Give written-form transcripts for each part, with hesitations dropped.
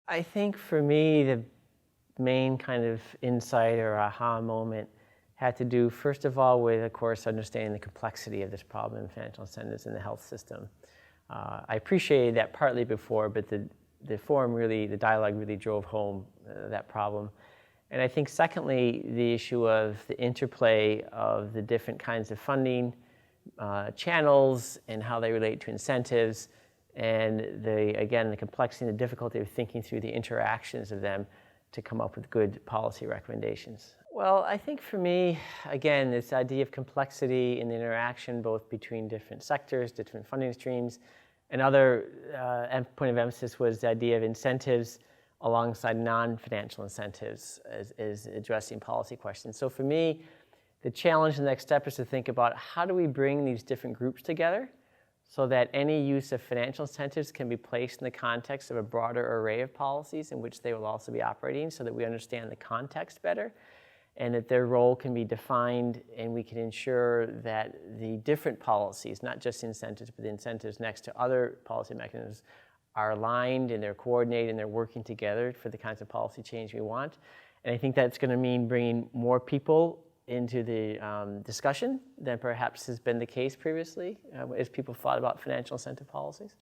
I think for me, the main kind of insight or aha moment had to do, first of all, with, of course, understanding the complexity of this problem in financial incentives in the health system. I appreciated that partly before, but the forum really, the dialogue really drove home that problem. And I think secondly, the issue of the interplay of the different kinds of funding channels and how they relate to incentives, and again, the complexity and the difficulty of thinking through the interactions of them to come up with good policy recommendations. Well, I think for me, again, this idea of complexity in the interaction both between different sectors, different funding streams, and other point of emphasis was the idea of incentives alongside non-financial incentives as addressing policy questions. So for me, the challenge, the next step is to think about how do we bring these different groups together so that any use of financial incentives can be placed in the context of a broader array of policies in which they will also be operating, so that we understand the context better and that their role can be defined, and we can ensure that the different policies, not just incentives, but the incentives next to other policy mechanisms, are aligned and they're coordinated and they're working together for the kinds of policy change we want. And I think that's going to mean bringing more people into the discussion than perhaps has been the case previously as people thought about financial incentive policies.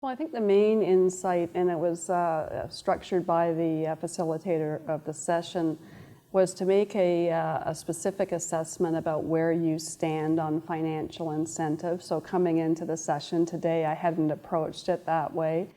Well, I think the main insight, and it was structured by the facilitator of the session, was to make a specific assessment about where you stand on financial incentives. So coming into the session today, I hadn't approached it that way.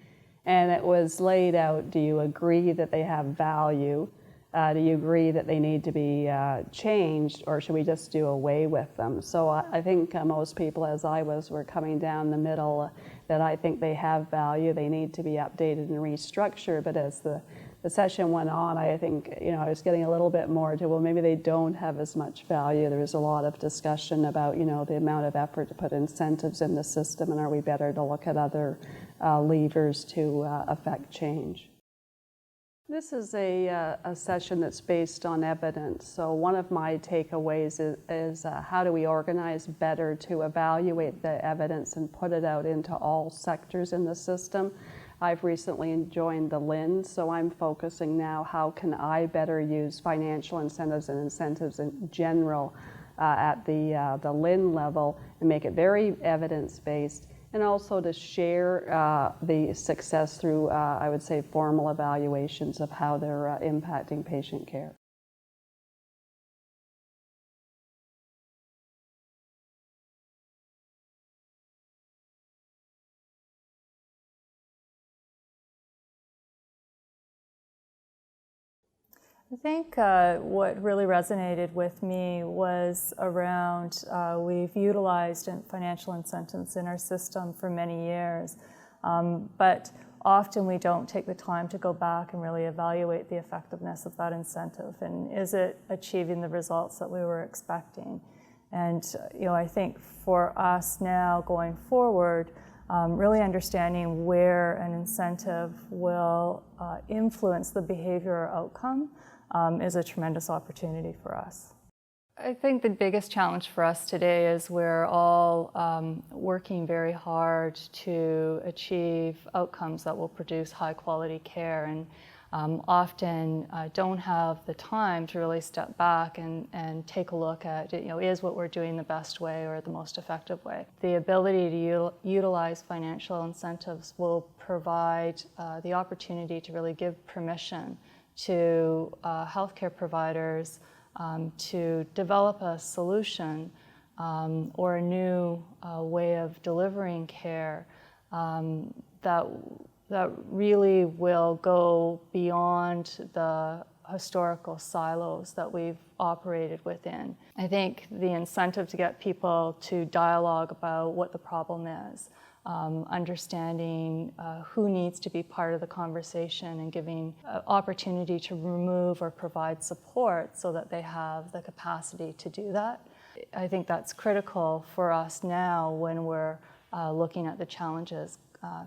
And it was laid out, do you agree that they have value? Do you agree that they need to be changed, or should we just do away with them? So I think most people, as I was, were coming down the middle, that I think they have value, they need to be updated and restructured. But as the session went on, I think, I was getting a little bit more to, well, maybe they don't have as much value. There was a lot of discussion about, the amount of effort to put incentives in the system, and are we better to look at other levers to affect change. This is a session that's based on evidence. So one of my takeaways is how do we organize better to evaluate the evidence and put it out into all sectors in the system. I've recently joined the LIN, so I'm focusing now, how can I better use financial incentives and incentives in general at the LIN level and make it very evidence-based, and also to share the success through, I would say, formal evaluations of how they're impacting patient care. I think what really resonated with me was around we've utilized financial incentives in our system for many years, but often we don't take the time to go back and really evaluate the effectiveness of that incentive, and is it achieving the results that we were expecting. And I think for us now going forward, really understanding where an incentive will influence the behavior or outcome is a tremendous opportunity for us. I think the biggest challenge for us today is we're all working very hard to achieve outcomes that will produce high quality care, and often don't have the time to really step back and take a look at, is what we're doing the best way or the most effective way. The ability to utilize financial incentives will provide the opportunity to really give permission to healthcare providers to develop a solution or a new way of delivering care that really will go beyond the historical silos that we've operated within. I think the incentive to get people to dialogue about what the problem is, understanding who needs to be part of the conversation, and giving opportunity to remove or provide support so that they have the capacity to do that, I think that's critical for us now when we're looking at the challenges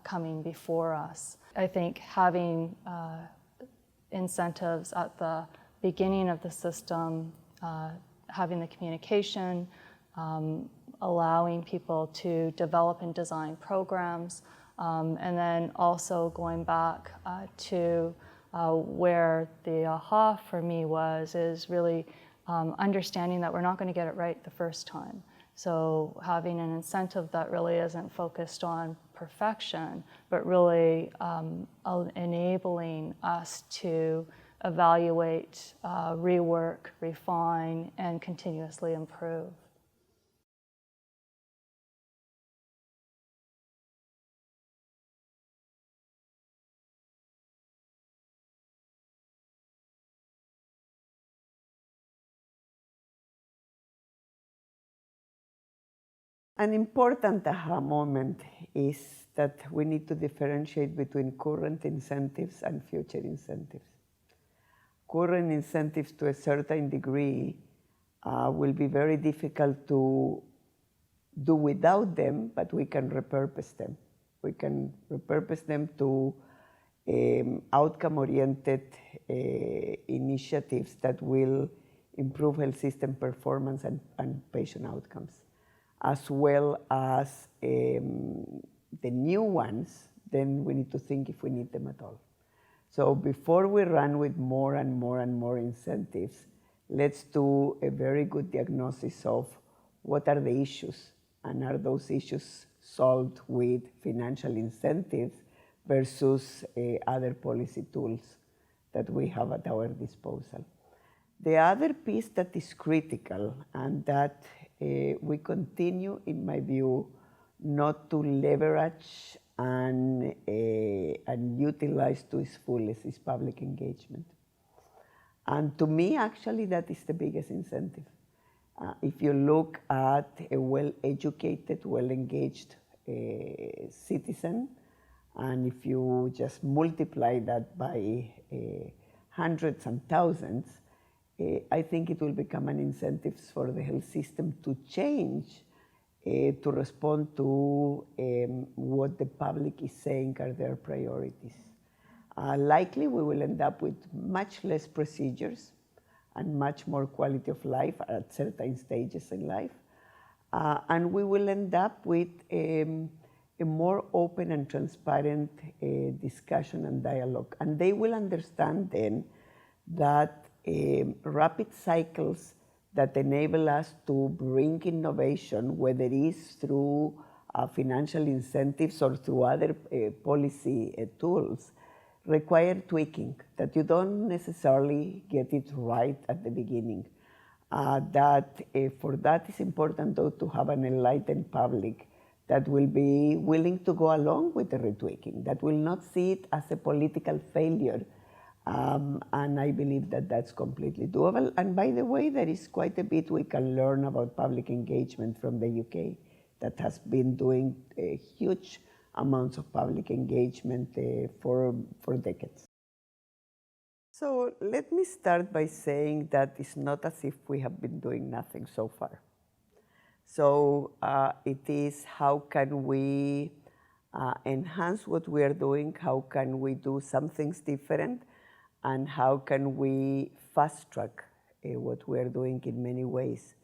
coming before us. I think having incentives at the beginning of the system, having the communication, allowing people to develop and design programs, and then also going back to where the aha for me is really understanding that we're not going to get it right the first time. So having an incentive that really isn't focused on perfection, but really enabling us to evaluate, rework, refine, and continuously improve. An important aha moment is that we need to differentiate between current incentives and future incentives. Current incentives, to a certain degree, will be very difficult to do without them, but we can repurpose them. We can repurpose them to outcome-oriented initiatives that will improve health system performance and patient outcomes, as well as the new ones. Then we need to think if we need them at all. So before we run with more and more and more incentives, let's do a very good diagnosis of what are the issues, and are those issues solved with financial incentives versus other policy tools that we have at our disposal. The other piece that is critical, and that we continue, in my view, not to leverage and utilize to its fullest, is public engagement. And to me, actually, that is the biggest incentive. If you look at a well-educated, well-engaged citizen, and if you just multiply that by hundreds and thousands, I think it will become an incentive for the health system to change, to respond to what the public is saying are their priorities. Likely we will end up with much less procedures and much more quality of life at certain stages in life. And we will end up with a more open and transparent discussion and dialogue. And they will understand then that rapid cycles that enable us to bring innovation, whether it is through financial incentives or through other policy tools, require tweaking, that you don't necessarily get it right at the beginning. For that it's important, though, to have an enlightened public that will be willing to go along with the retweaking, that will not see it as a political failure. And I believe that that's completely doable. And by the way, there is quite a bit we can learn about public engagement from the UK, that has been doing huge amounts of public engagement for decades. So let me start by saying that it's not as if we have been doing nothing so far. So it is, how can we enhance what we are doing? How can we do some things different? And how can we fast track what we are doing in many ways?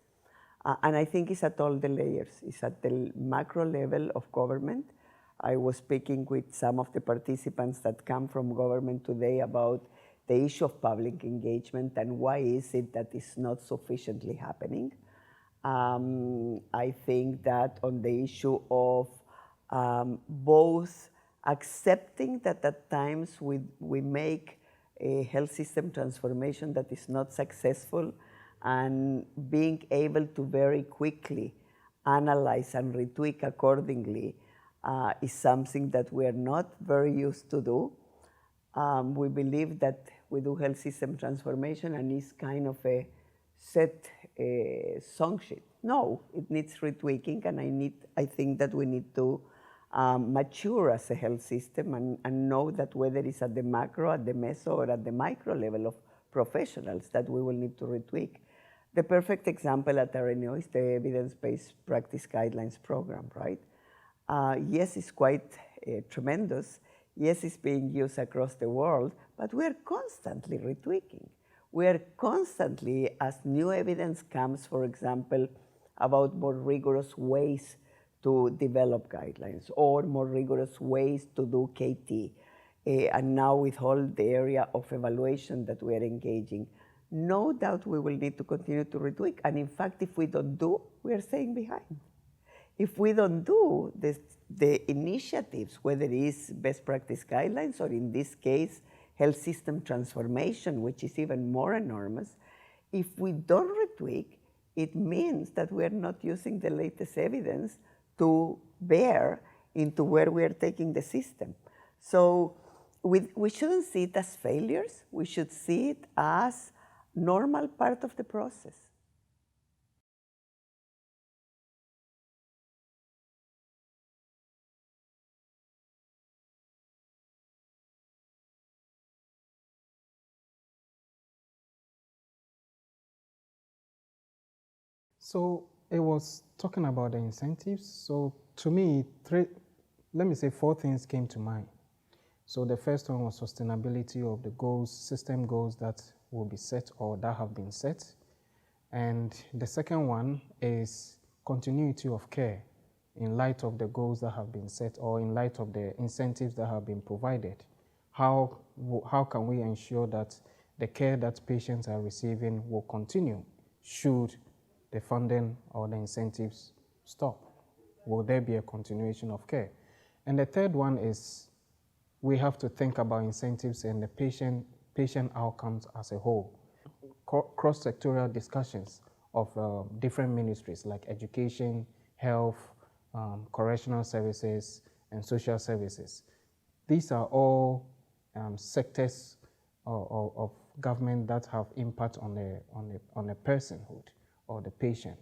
And I think it's at all the layers. It's at the macro level of government. I was speaking with some of the participants that come from government today about the issue of public engagement and why is it that it's not sufficiently happening. I think that on the issue of both accepting that at times we make a health system transformation that is not successful, and being able to very quickly analyze and retweak accordingly is something that we are not very used to do. We believe that we do health system transformation and it's kind of a set song sheet. No, it needs retweaking, and I think that we need to mature as a health system and know that whether it's at the macro, at the meso, or at the micro level of professionals, that we will need to retweak. The perfect example at RNO is the evidence-based practice guidelines program, right? Yes, it's quite tremendous. Yes, it's being used across the world, but we are constantly retweaking. We are constantly, as new evidence comes, for example, about more rigorous ways to develop guidelines or more rigorous ways to do KT. And now with all the area of evaluation that we are engaging, no doubt we will need to continue to retweak. And in fact, if we don't do, we are staying behind. If we don't do this, the initiatives, whether it is best practice guidelines or in this case, health system transformation, which is even more enormous, if we don't retweak, it means that we are not using the latest evidence to bear into where we are taking the system. So we shouldn't see it as failures. We should see it as normal part of the process. So it was talking about the incentives. So to me, four things came to mind. So the first one was sustainability of the goals, system goals that will be set or that have been set. And the second one is continuity of care in light of the goals that have been set or in light of the incentives that have been provided. How can we ensure that the care that patients are receiving will continue should the funding or the incentives stop? Will there be a continuation of care? And the third one is we have to think about incentives and the patient outcomes as a whole. Cross-sectorial discussions of different ministries like education, health, correctional services, and social services. These are all sectors of government that have impact on the personhood or the patient.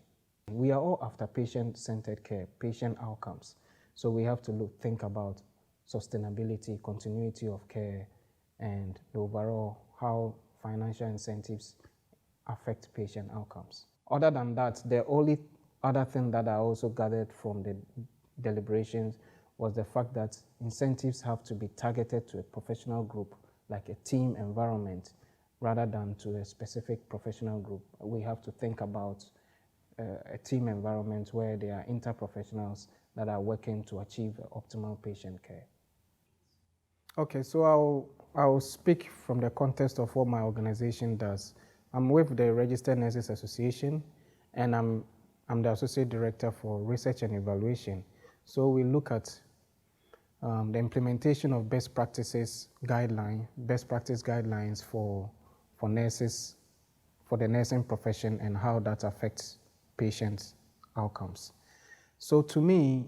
We are all after patient-centered care, patient outcomes. So we have to think about sustainability, continuity of care, and the overall how financial incentives affect patient outcomes. Other than that, the only other thing that I also gathered from the deliberations was the fact that incentives have to be targeted to a professional group, like a team environment, rather than to a specific professional group. We have to think about a team environment where there are interprofessionals that are working to achieve optimal patient care. Okay, so I'll speak from the context of what my organization does. I'm with the Registered Nurses Association, and I'm the Associate Director for Research and Evaluation. So we look at the implementation of best practice guidelines for nurses, for the nursing profession, and how that affects patients' outcomes. So to me,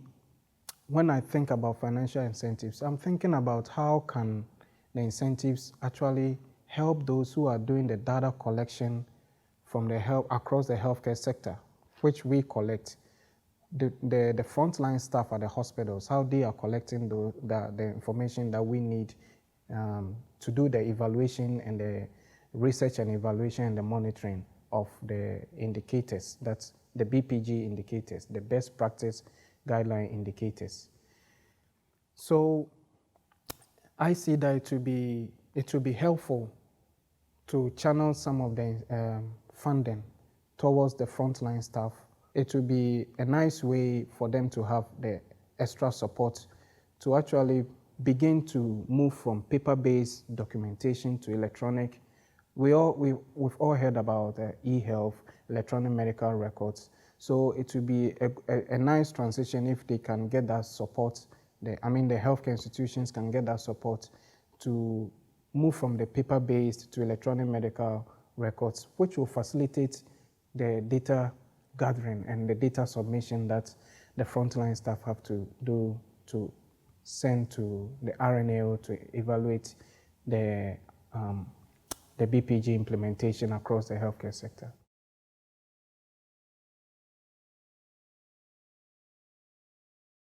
when I think about financial incentives, I'm thinking about how can the incentives actually help those who are doing the data collection from across the healthcare sector, which we collect, the frontline staff at the hospitals, how they are collecting the information that we need to do the evaluation and the research and evaluation and the monitoring of the indicators, that's the BPG indicators, the best practice guideline indicators. So I see that it will be helpful to channel some of the funding towards the frontline staff. It will be a nice way for them to have the extra support to actually begin to move from paper-based documentation to electronic. We've all heard about e-health, electronic medical records. So it will be a nice transition if they can get that support. The healthcare institutions can get that support to move from the paper-based to electronic medical records, which will facilitate the data gathering and the data submission that the frontline staff have to do to send to the RNAO to evaluate the BPG implementation across the healthcare sector.